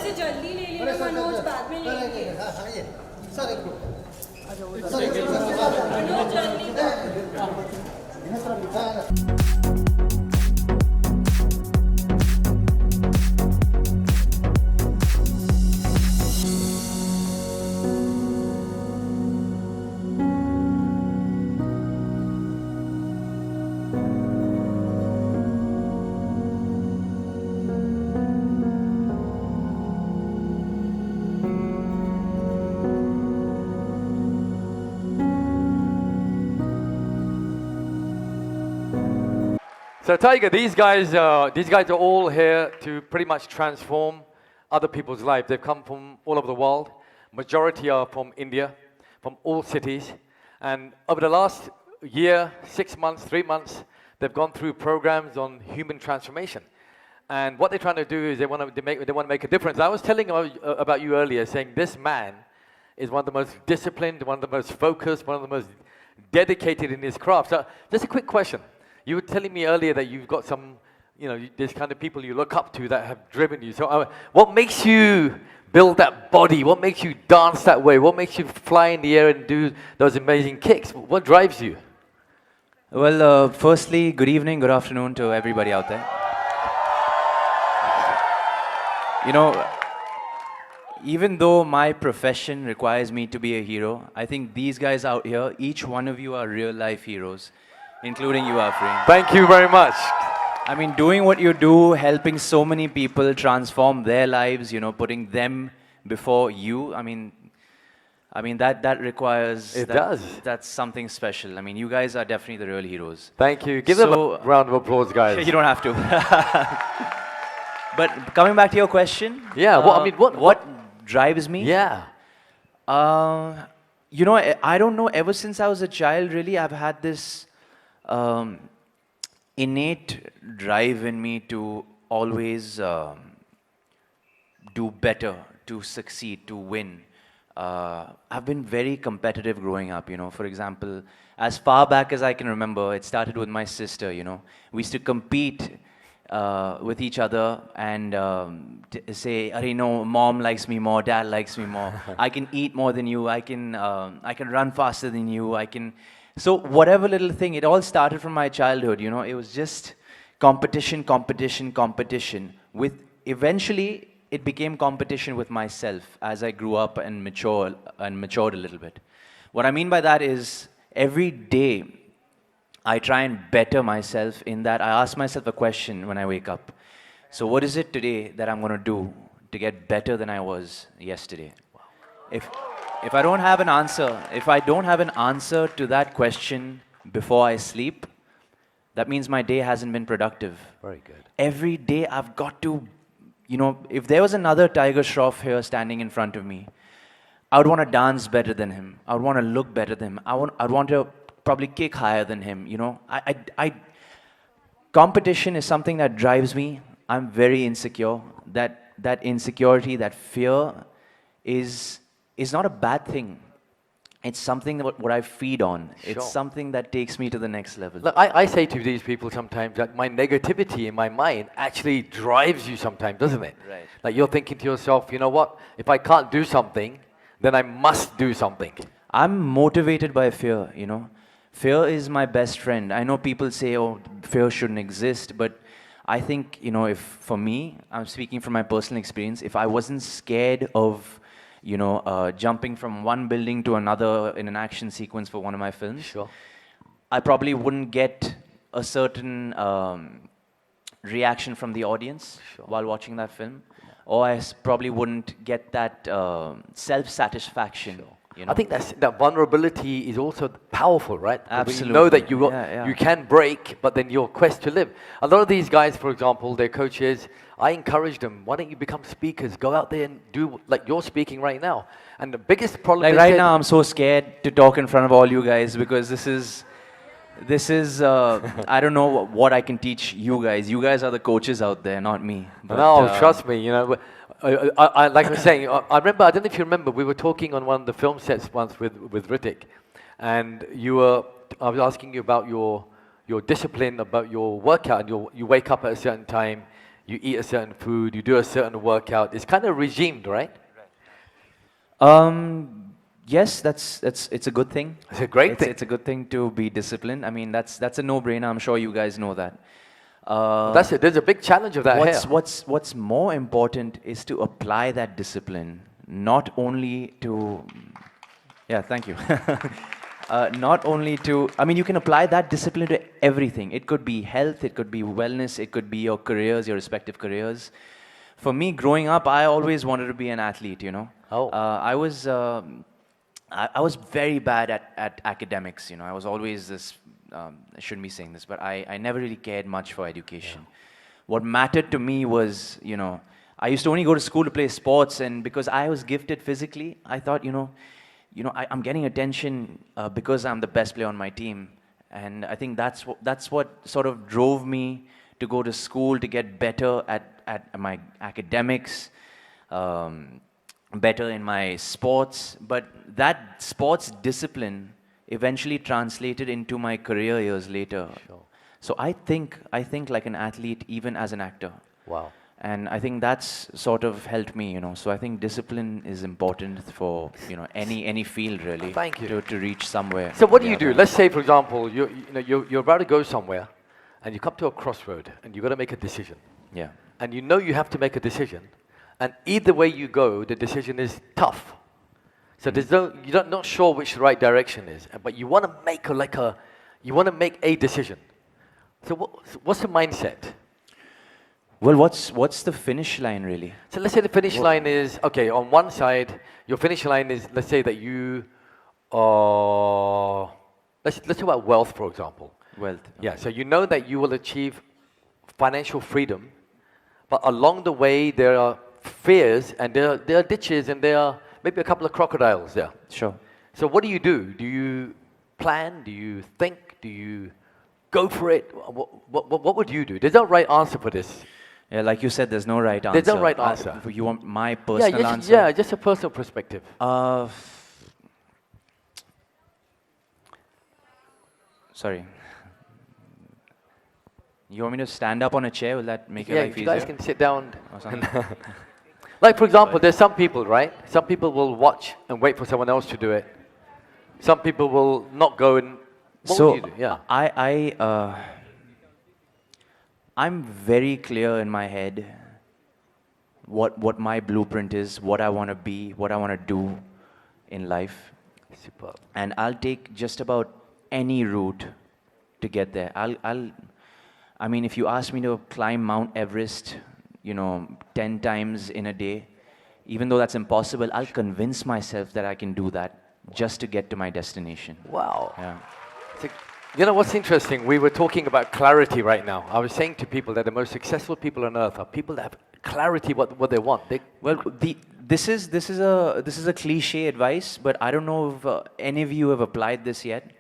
से जल्दी ले लेना मनोज, बाद में लेंगे। मनोज जल्दी। So Tiger, these guys are all here to pretty much transform other people's lives. They've come from all over the world. Majority are from India, from all cities. And over the last year, 6 months, 3 months, they've gone through programs on human transformation. And what they're trying to do is they want to make a difference. I was telling about you earlier, saying this man is one of the most disciplined, one of the most focused, one of the most dedicated in his craft. So just a quick question. You were telling me earlier that you've got some, this kind of people you look up to that have driven you. So what makes you build that body? What makes you dance that way? What makes you fly in the air and do those amazing kicks? What drives you? Well, firstly, good evening, good afternoon to everybody out there. Even though my profession requires me to be a hero, I think these guys out here, each one of you are real life heroes. Including you, Arfeen. Thank you very much. I mean, doing what you do, helping so many people transform their lives, putting them before you. I mean that requires. It does. That's something special. I mean, you guys are definitely the real heroes. Thank you. Give them a round of applause, guys. You don't have to. But coming back to your question. Yeah. What drives me? Yeah. I don't know. Ever since I was a child, really, I've had this innate drive in me to always do better, to succeed, to win. I've been very competitive growing up, For example, as far back as I can remember, it started with my sister, We used to compete with each other and say, no, mom likes me more, dad likes me more. I can eat more than you. I can run faster than you. So whatever little thing, it all started from my childhood, It was just competition. Eventually, it became competition with myself as I grew up and matured a little bit. What I mean by that is every day I try and better myself in that I ask myself a question when I wake up. So what is it today that I'm going to do to get better than I was yesterday? If I don't have an answer to that question before I sleep, that means my day hasn't been productive. Very good. Every day I've got to, if there was another Tiger Shroff here standing in front of me, I would want to dance better than him. I would want to look better than him. I'd want to probably kick higher than him, Competition is something that drives me. I'm very insecure. That insecurity, that fear is not a bad thing. It's something that what I feed on. Sure. It's something that takes me to the next level. Look, I say to these people sometimes that my negativity in my mind actually drives you sometimes, doesn't it? Right. Like you're thinking to yourself, you know what? If I can't do something, then I must do something. I'm motivated by fear, Fear is my best friend. I know people say, oh, fear shouldn't exist, but I think, if for me, I'm speaking from my personal experience, if I wasn't scared of jumping from one building to another in an action sequence for one of my films, sure, I probably wouldn't get a certain reaction from the audience while watching that film, or I probably wouldn't get that self-satisfaction. Sure. I think that vulnerability is also powerful, right? Absolutely. You know that you can break, but then your quest to live. A lot of these guys, for example, their coaches, I encourage them, why don't you become speakers? Go out there and do like you're speaking right now. And the biggest problem is right now I'm so scared to talk in front of all you guys because this is I don't know what I can teach you guys. You guys are the coaches out there, not me. But, no, trust me, I like I was saying, I remember, I don't know if you remember, we were talking on one of the film sets once with Ritik, and I was asking you about your your discipline about your workout, and you wake up at a certain time, you eat a certain food, you do a certain workout. It's kind of regimed, right? Yes, it's a good thing. It's a great thing. It's a good thing to be disciplined. I mean, that's a no-brainer. I'm sure you guys know that. That's it. There's a big challenge of that here. What's more important is to apply that discipline, not only to. Yeah, thank you. Not only to. I mean, you can apply that discipline to everything. It could be health, it could be wellness, it could be your careers, your respective careers. For me, growing up, I always wanted to be an athlete. You know. Oh. I was very bad at academics. You know, I was always this. I shouldn't be saying this, but I never really cared much for education. Yeah. What mattered to me was, you know, I used to only go to school to play sports, and because I was gifted physically, I thought, I'm getting attention because I'm the best player on my team, and I think that's what sort of drove me to go to school to get better at my academics. Better in my sports, but that sports discipline eventually translated into my career years later. Sure. So I think like an athlete, even as an actor. Wow. And I think that's sort of helped me, you know. So I think discipline is important for, any field really. Thank you. To reach somewhere. So what do you do? Let's say, for example, you're about to go somewhere, and you come to a crossroad, and you've got to make a decision. Yeah. And you know you have to make a decision. And either way you go, the decision is tough. So you're not sure which the right direction is, but you want to make a decision. So what's the mindset? Well, what's the finish line really? So let's say the finish line is, okay, on one side, your finish line is, let's say that you let's talk about wealth, for example. Wealth. Okay. Yeah, so you know that you will achieve financial freedom, but along the way there are fears, and there are ditches, and there are maybe a couple of crocodiles there. Sure. So what do you do? Do you plan? Do you think? Do you go for it? What would you do? There's no right answer for this. Yeah, like you said, there's no right answer. There's no right answer. You want my personal answer? Yeah, just a personal perspective. Sorry. You want me to stand up on a chair? Will that make your life easier? Yeah, you guys can sit down. Or something? Like, for example, there's some people, right? Some people will watch and wait for someone else to do it. Some people will not go and... What would you do? Yeah. I'm very clear in my head what my blueprint is, what I want to be, what I want to do in life. Superb. And I'll take just about any route to get there. I mean, if you ask me to climb Mount Everest, 10 times in a day, even though that's impossible, I'll convince myself that I can do that just to get to my destination. Wow. Yeah. You know what's interesting? We were talking about clarity right now. I was saying to people that the most successful people on earth are people that have clarity what they want. This is a cliche advice, but I don't know if any of you have applied this yet.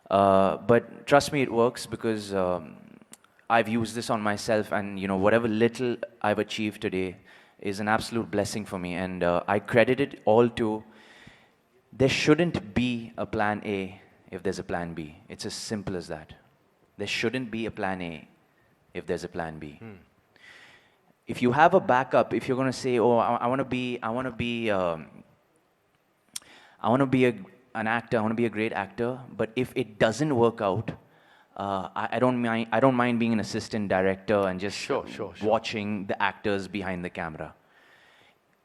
But trust me, it works because I've used this on myself, and whatever little I've achieved today is an absolute blessing for me, and I credit it all to there shouldn't be a plan A if there's a plan B. It's as simple as that. There shouldn't be a plan A if there's a plan B. If you have a backup, if you're going to say, "Oh, I want to be an actor. I want to be a great actor," but if it doesn't work out, I don't mind being an assistant director and just sure. watching the actors behind the camera.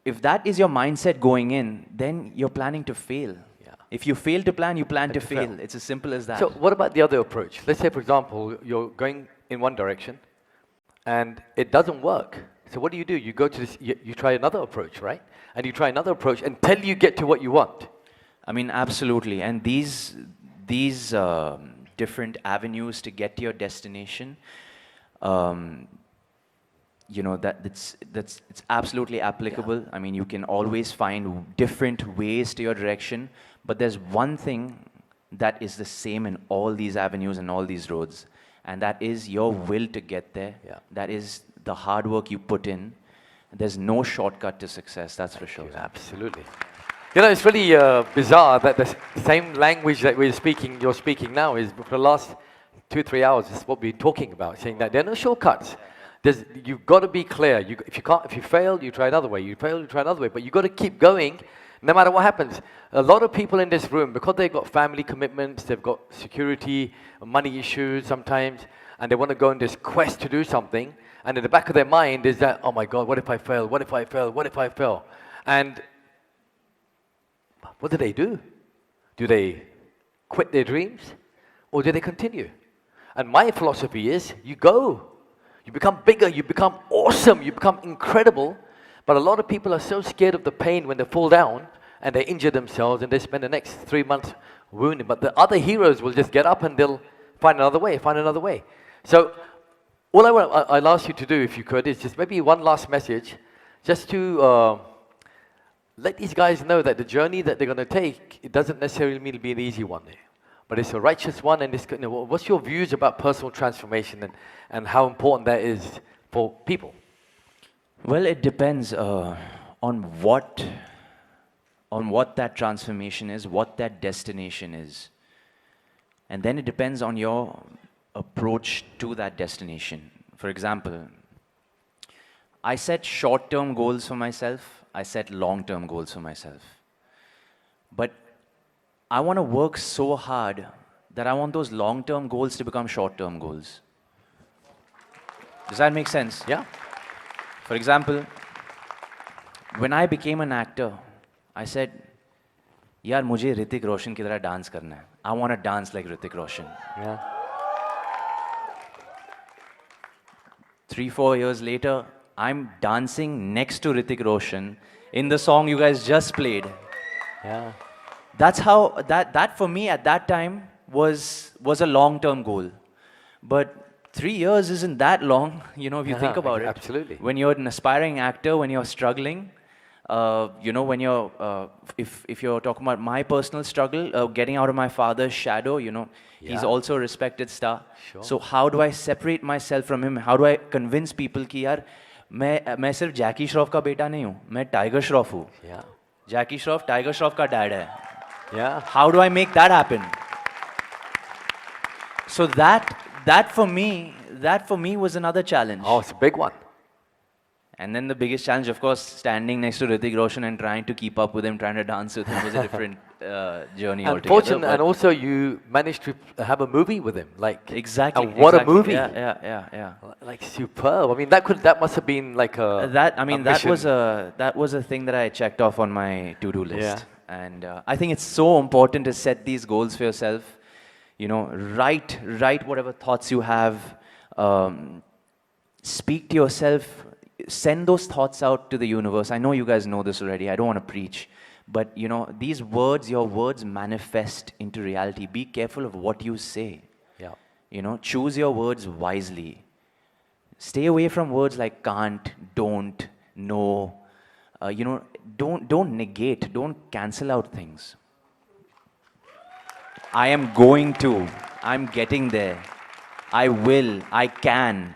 If that is your mindset going in, then you're planning to fail. Yeah. If you fail to plan, you plan to fail. It's as simple as that. So what about the other approach? Let's say, for example, you're going in one direction, and it doesn't work. So what do? You go to this. You try another approach, right? And you try another approach until you get to what you want. I mean, absolutely. And these different avenues to get to your destination, it's absolutely applicable. Yeah. I mean, you can always find different ways to your direction, but there's one thing that is the same in all these avenues and all these roads, and that is your will to get there. Yeah. That is the hard work you put in. There's no shortcut to success, that's for sure. Absolutely. It's really bizarre that the same language that you're speaking now is for the last 2-3 hours. This is what we're talking about, saying that there are no shortcuts. You've got to be clear. If you fail, you try another way. You fail, you try another way. But you've got to keep going, no matter what happens. A lot of people in this room, because they've got family commitments, they've got security, money issues sometimes, and they want to go on this quest to do something, and in the back of their mind is that, oh my God, what if I fail? What if I fail? What if I fail? And what do? Do they quit their dreams, or do they continue? And my philosophy is, you go. You become bigger, you become awesome, you become incredible. But a lot of people are so scared of the pain when they fall down and they injure themselves and they spend the next 3 months wounded. But the other heroes will just get up and they'll find another way. So all I'll ask you to do, if you could, is just maybe one last message, just to let these guys know that the journey that they're going to take, it doesn't necessarily mean it'll be an easy one. But it's a righteous one, and what's your views about personal transformation and how important that is for people? Well, it depends on what that transformation is, what that destination is. And then it depends on your approach to that destination. For example, I set short-term goals for myself, I set long-term goals for myself. But I want to work so hard that I want those long-term goals to become short-term goals. Does that make sense? Yeah. For example, when I became an actor, I said, यार मुझे ऋतिक रोशन की तरह dance करना है. I want to dance like Hrithik Roshan. Yeah. 3-4 years later, I'm dancing next to Hrithik Roshan in the song you guys just played. Yeah. That's how, that for me at that time was a long-term goal. But 3 years isn't that long, if you think about it. Absolutely. When you're an aspiring actor, when you're struggling, when you're, if you're talking about my personal struggle, getting out of my father's shadow, he's also a respected star. Sure. So how do I separate myself from him? How do I convince people कि यार मैं सिर्फ जैकी श्रॉफ का बेटा नहीं हूँ, मैं tiger Shroff हूँ. Yeah. जैकी श्रॉफ टाइगर श्रॉफ का डैड है. Yeah. How do I make that happen? So that for me was another challenge. Oh, it's a big one. And then the biggest challenge, of course, standing next to Hrithik Roshan and trying to keep up with him, trying to dance with him was a different journey altogether. And also you managed to have a movie with him, like exactly. And what exactly. a movie! Yeah. Like superb. I mean, that must have been like a that was a thing that I checked off on my to-do list. Yeah. And I think it's so important to set these goals for yourself. Write whatever thoughts you have. Speak to yourself. Send those thoughts out to the universe. I know you guys know this already. I don't want to preach. But, these words, your words manifest into reality. Be careful of what you say. Yeah. Choose your words wisely. Stay away from words like can't, don't, no. Don't negate. Don't cancel out things. I am going to. I'm getting there. I will. I can.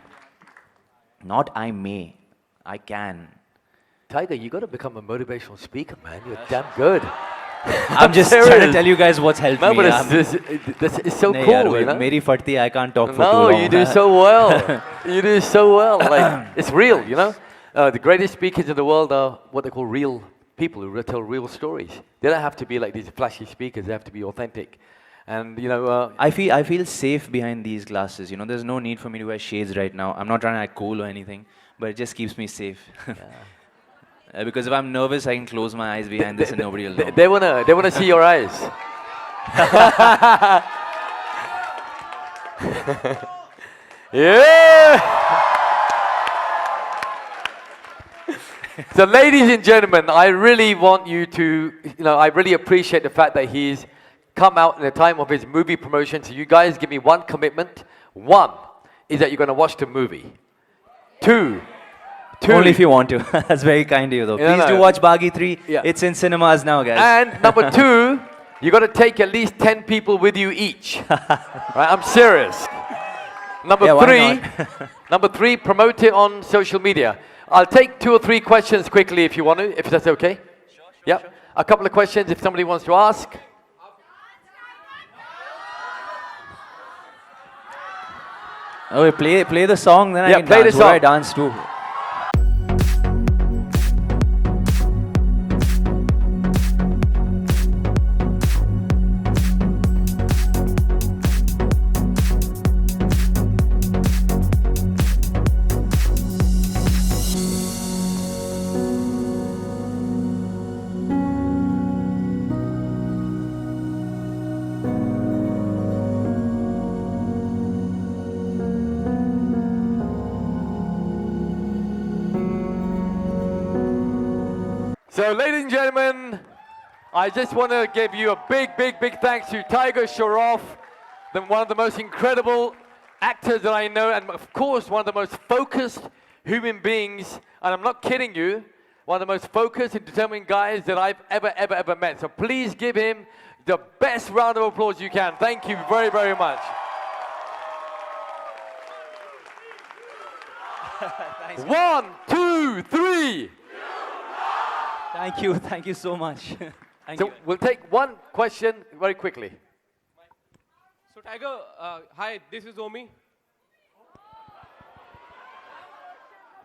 Not I may. I can. Tiger, you got to become a motivational speaker, man. You're damn good. I'm just trying to tell you guys what's helped me. But it's so cool, Meri fatti, I can't talk for too No, long. you do so well. You do so well. Like, it's real, The greatest speakers in the world are what they call real people who tell real stories. They don't have to be like these flashy speakers. They have to be authentic. And, I feel safe behind these glasses. There's no need for me to wear shades right now. I'm not trying to act cool or anything, but it just keeps me safe. Because if I'm nervous, I can close my eyes behind this and nobody will know. They wanna see your eyes. Yeah. So, ladies and gentlemen, I really want you to, I really appreciate the fact that he's come out in the time of his movie promotion. So you guys give me one commitment. One is that you're going to watch the movie. Two. Only if you want to. That's very kind of you, though. Please do watch BAAGHI 3. Yeah. It's in cinemas now, guys. And number two, you got to take at least 10 people with you each. Right? I'm serious. Number three, promote it on social media. I'll take 2 or 3 questions quickly if you want to, if that's okay. Sure. A couple of questions if somebody wants to ask. Oh, play the song, then Yeah, I can play the dance. Would I song. dance too? So, ladies and gentlemen, I just want to give you a big, big, big thanks to Tiger Shroff, one of the most incredible actors that I know, and of course, one of the most focused human beings, and I'm not kidding you, one of the most focused and determined guys that I've ever met. So please give him the best round of applause you can. Thank you very, very much. One, two, three. Thank you so much. Thank So you. we'll take one question very quickly. So Tiger, hi, this is Omi.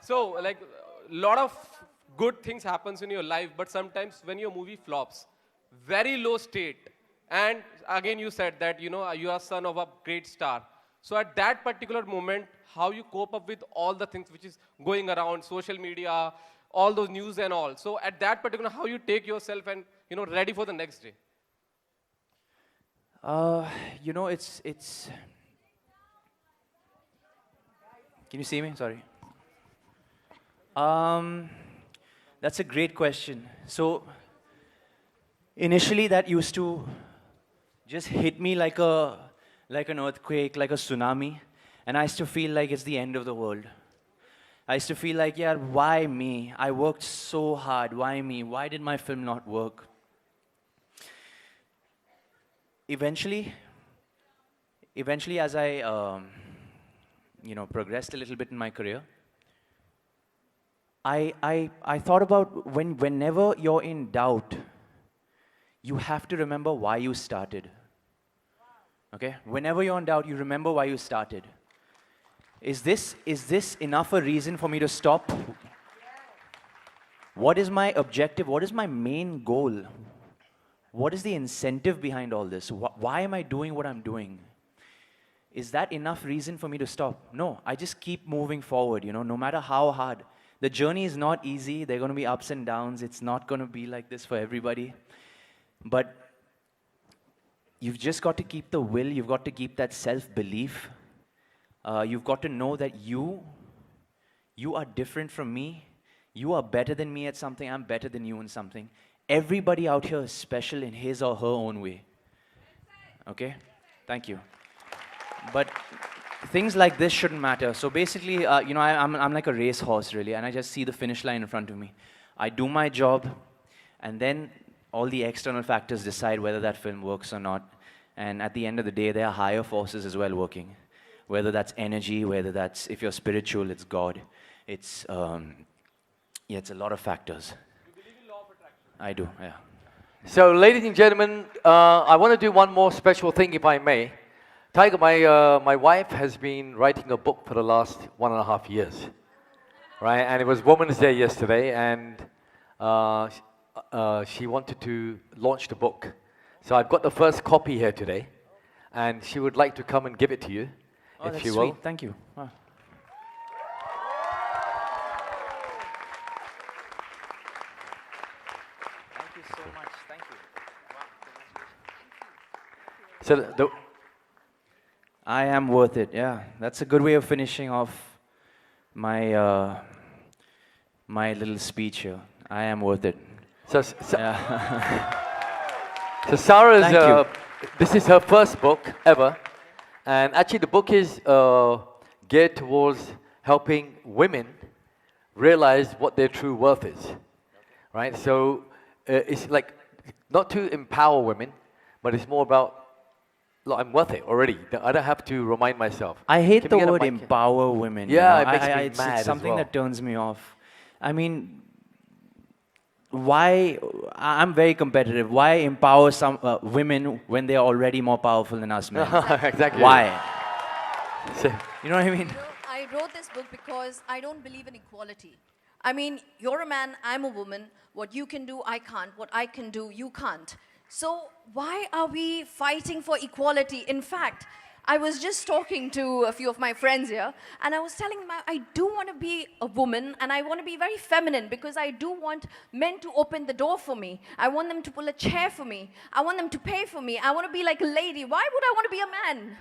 So like a lot of good things happens in your life, but sometimes when your movie flops, very low state, and again you said that you are son of a great star. So at that particular moment, how you cope up with all the things which is going around, social media, all those news and all. So at that particular, how you take yourself and ready for the next day. It's. Can you see me? Sorry. That's a great question. So, initially, that used to just hit me like an earthquake, like a tsunami, and I used to feel like it's the end of the world. I used to feel like, yeah, why me? I worked so hard. Why me? Why did my film not work? Eventually, as I, progressed a little bit in my career, I thought about whenever you're in doubt, you have to remember why you started. Okay? Whenever you're in doubt, you remember why you started. Is this enough a reason for me to stop? What is my objective? What is my main goal? What is the incentive behind all this? Why am I doing what I'm doing? Is that enough reason for me to stop? No, I just keep moving forward, no matter how hard. The journey is not easy. There are going to be ups and downs. It's not going to be like this for everybody. But you've just got to keep the will. You've got to keep that self-belief. You've got to know that you are different from me. You are better than me at something. I'm better than you in something. Everybody out here is special in his or her own way. Okay? Thank you. But things like this shouldn't matter. So basically, I'm like a racehorse, really, and I just see the finish line in front of me. I do my job, and then all the external factors decide whether that film works or not. And at the end of the day, there are higher forces as well working. Whether that's energy, whether that's, if you're spiritual, it's God. It's a lot of factors. You believe in law of attraction? I do, yeah. So, ladies and gentlemen, I want to do one more special thing, if I may. Tiger, my wife has been writing a book for the last 1.5 years, right? And it was Women's Day yesterday, and she wanted to launch the book. So I've got the first copy here today, and she would like to come and give it to you, if that's you will. sweet. Thank you. Wow. Thank you so much. Thank you. So I am worth it. Yeah, that's a good way of finishing off my my little speech here. I am worth it. So Yeah. So Sarah's, Thank you. this is her first book ever, and actually the book is geared towards helping women realize what their true worth is, right? So it's like not to empower women, but it's more about, look, I'm worth it already. I don't have to remind myself. I hate Can the we get a word mic? empower women. Yeah, it makes me it's mad as something well. that turns me off. I mean, why? I'm very competitive. Why empower some women when they're already more powerful than us men? Exactly. Why? You know what I mean? You know, I wrote this book because I don't believe in equality. I mean, you're a man, I'm a woman. What you can do, I can't. What I can do, you can't. So why are we fighting for equality? In fact, I was just talking to a few of my friends here, and I was telling them I do want to be a woman, and I want to be very feminine because I do want men to open the door for me. I want them to pull a chair for me. I want them to pay for me. I want to be like a lady. Why would I want to be a man?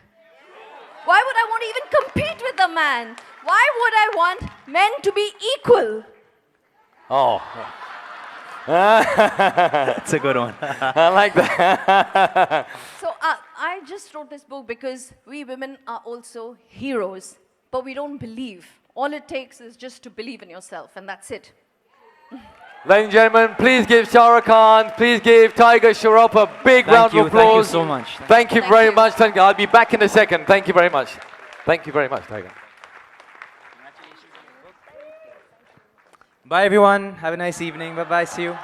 Why would I want to even compete with a man? Why would I want men to be equal? Oh. That's a good one. I like that. So I just wrote this book because we women are also heroes, but we don't believe. All it takes is just to believe in yourself, and that's it. Ladies and gentlemen, please give Shah Rukh Khan, please give Tiger Shroff a big round of applause. Thank you so much. Thank you Thank very you. much. Thank you. I'll be back in a second. Thank you very much. Thank you very much, Tiger. Bye, everyone. Have a nice evening. Bye-bye. See you.